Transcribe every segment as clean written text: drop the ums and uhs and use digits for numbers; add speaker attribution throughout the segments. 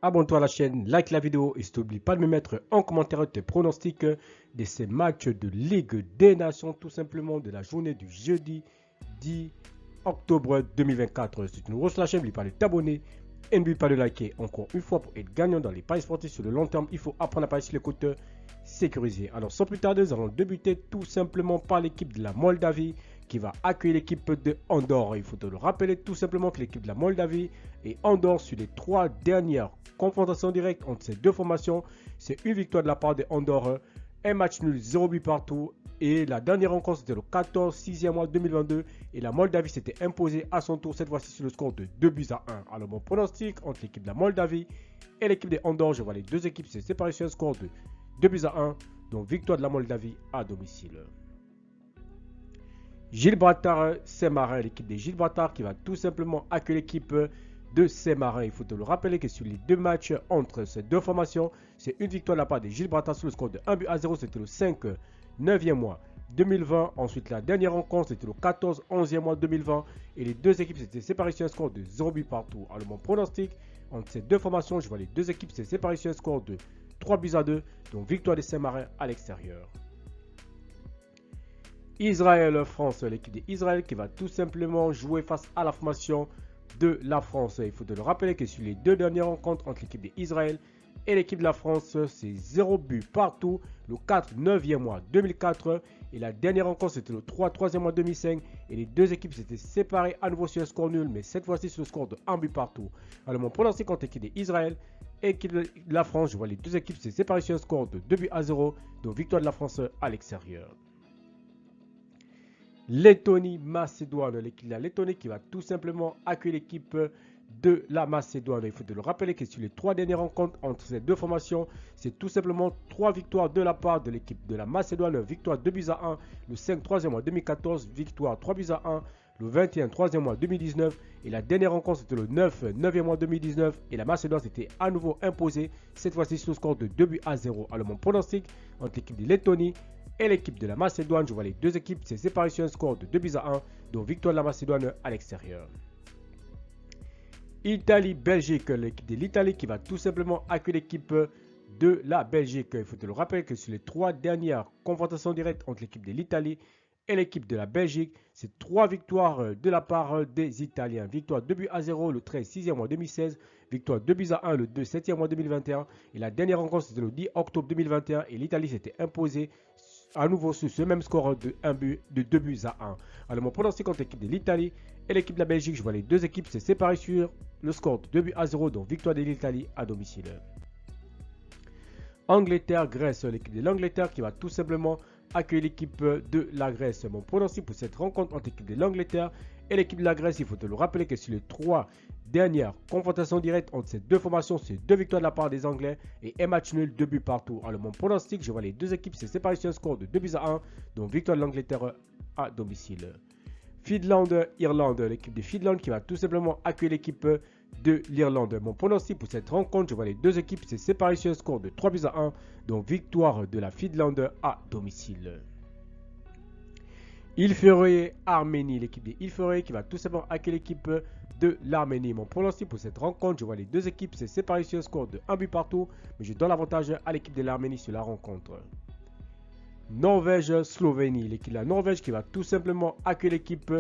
Speaker 1: Abonne-toi à la chaîne, like la vidéo et n'oublie pas de me mettre en commentaire tes pronostics de ces matchs de Ligue des Nations, tout simplement de la journée du jeudi 10 octobre 2024. Si tu nous reçois sur la chaîne, n'oublie pas de t'abonner et n'oublie pas de liker. Encore une fois, pour être gagnant dans les paris sportifs sur le long terme, il faut apprendre à parier sur les côtes sécurisées. Alors sans plus tarder, nous allons débuter tout simplement par l'équipe de la Moldavie qui va accueillir l'équipe de Andorre. Il faut te le rappeler tout simplement que l'équipe de la Moldavie et Andorre sur les 3 dernières confrontations directes entre ces deux formations, c'est une victoire de la part de Andorre, un match nul, 0 but partout. Et la dernière rencontre, c'était le 14 6e mois 2022. Et la Moldavie s'était imposée à son tour, cette fois-ci sur le score de 2 buts à 1. Alors, mon pronostic entre l'équipe de la Moldavie et l'équipe de Andorre, je vois les deux équipes se séparer sur un score de 2 buts à 1. Donc, victoire de la Moldavie à domicile. Gibraltar Saint-Marin, l'équipe de Gibraltar qui va tout simplement accueillir l'équipe de Saint-Marin. Il faut te le rappeler que sur les deux matchs entre ces deux formations, c'est une victoire de la part de Gibraltar sur le score de 1 but à 0. C'était le 5 9e mois 2020. Ensuite, la dernière rencontre, c'était le 14 11e mois 2020. Et les deux équipes s'étaient séparées sur un score de 0 but partout. Alors, mon pronostic entre ces deux formations, je vois les deux équipes s'étaient séparées sur un score de 3 buts à 2. Donc, victoire de Saint-Marin à l'extérieur. Israël-France, l'équipe d'Israël qui va tout simplement jouer face à la formation de la France. Il faut te le rappeler que sur les deux dernières rencontres entre l'équipe d'Israël et l'équipe de la France, c'est 0 but partout. Le 4 9e mois 2004 et la dernière rencontre c'était le 3 3e mois 2005 et les deux équipes s'étaient séparées à nouveau sur un score nul, mais cette fois-ci sur le score de 1 but partout. Alors mon pronostic contre l'équipe d'Israël et l'équipe de la France, je vois les deux équipes se séparer sur un score de 2 buts à 0, donc victoire de la France à l'extérieur. Lettonie-Macédoine, l'équipe de la Lettonie qui va tout simplement accueillir l'équipe de la Macédoine. Il faut te le rappeler que sur les trois dernières rencontres entre ces deux formations, c'est tout simplement 3 victoires de la part de l'équipe de la Macédoine. Victoire 2 buts à 1, le 5 3e mois 2014, victoire 3 buts à 1, le 21 3e mois 2019 et la dernière rencontre c'était le 9 9e mois 2019 et la Macédoine s'était à nouveau imposée, cette fois-ci sur le score de 2 buts à 0. Alors mon pronostic entre l'équipe de Lettonie et l'équipe de la Macédoine, je vois les deux équipes se séparer sur un score de 2 buts à 1, donc victoire de la Macédoine à l'extérieur. Italie-Belgique, l'équipe de l'Italie qui va tout simplement accueillir l'équipe de la Belgique. Il faut te le rappeler que sur les 3 dernières confrontations directes entre l'équipe de l'Italie et l'équipe de la Belgique, c'est 3 victoires de la part des Italiens. Victoire 2 buts à 0 le 13 6e mois 2016, victoire 2 buts à 1 le 2 7e mois 2021 et la dernière rencontre c'était le 10 octobre 2021 et l'Italie s'était imposée à nouveau sur ce même score de 2 buts à 1. Alors mon pronostic contre l'équipe de l'Italie et l'équipe de la Belgique, je vois les deux équipes se séparer sur le score de 2 buts à 0, donc victoire de l'Italie à domicile. Angleterre-Grèce, l'équipe de l'Angleterre qui va tout simplement accueillir l'équipe de la Grèce. Mon pronostic pour cette rencontre entre l'équipe de l'Angleterre et l'équipe de la Grèce, il faut te le rappeler que sur les 3 dernières confrontations directes entre ces deux formations, c'est 2 victoires de la part des Anglais et un match nul, 2 buts partout. Alors mon pronostic, je vois les deux équipes se séparer sur un score de 2 buts à 1, donc victoire de l'Angleterre à domicile. Finlande-Irlande, l'équipe de Finlande qui va tout simplement accueillir l'équipe de l'Irlande. Mon pronostic pour cette rencontre, je vois les deux équipes se séparer sur un score de 3 buts à 1, donc victoire de la Finlande à domicile. Île-Féroé-Arménie, l'équipe de Île-Féroé qui va tout simplement accueillir l'équipe de l'Arménie. Mon pronostic pour cette rencontre, je vois les deux équipes se séparer sur un score de 1 but partout, mais je donne l'avantage à l'équipe de l'Arménie sur la rencontre. Norvège-Slovénie, l'équipe de la Norvège qui va tout simplement accueillir l'équipe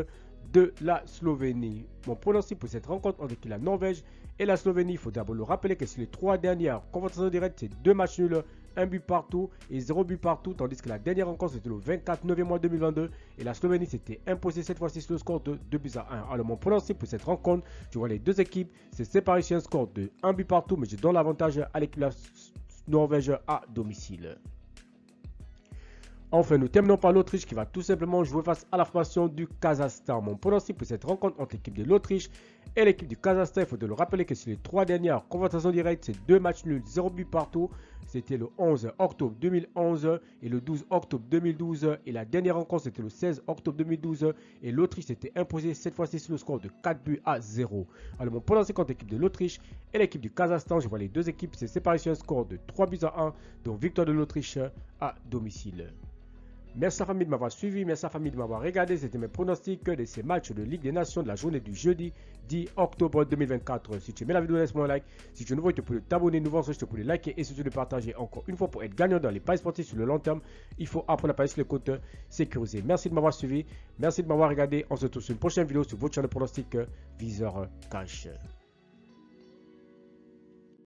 Speaker 1: de la Slovénie. Mon pronostic pour cette rencontre entre la Norvège et la Slovénie, il faut d'abord le rappeler que sur les 3 dernières confrontations directes, c'est 2 matchs nuls, 1 but partout et 0 but partout, tandis que la dernière rencontre c'était le 24 9e mois 2022 et la Slovénie s'était imposée cette fois-ci sur le score de 2 buts à 1. Alors mon pronostic pour cette rencontre, je vois les deux équipes se séparer sur un score de 1 but partout, mais je donne l'avantage à l'équipe de la Norvège à domicile. Enfin, nous terminons par l'Autriche qui va tout simplement jouer face à la formation du Kazakhstan. Mon pronostic pour cette rencontre entre l'équipe de l'Autriche et l'équipe du Kazakhstan, il faut le rappeler que sur les 3 dernières confrontations directes, c'est 2 matchs nuls, 0 but partout. C'était le 11 octobre 2011 et le 12 octobre 2012. Et la dernière rencontre, c'était le 16 octobre 2012. Et l'Autriche s'était imposée cette fois-ci sur le score de 4 buts à 0. Alors, mon pronostic contre l'équipe de l'Autriche et l'équipe du Kazakhstan, je vois les deux équipes se séparer sur un score de 3 buts à 1. Donc, victoire de l'Autriche à domicile. Merci à la famille de m'avoir suivi, merci à la famille de m'avoir regardé. C'était mes pronostics de ces matchs de Ligue des Nations de la journée du jeudi 10 octobre 2024. Si tu aimais la vidéo, laisse-moi un like. Si tu es nouveau, tu peux t'abonner. Nouveau, je te peux liker et surtout de partager encore une fois pour être gagnant dans les paris sportifs sur le long terme. Il faut apprendre à parier sur le compte sécurisé. Merci de m'avoir suivi, merci de m'avoir regardé. On se retrouve sur une prochaine vidéo sur votre chaîne de pronostics Viseur Cash.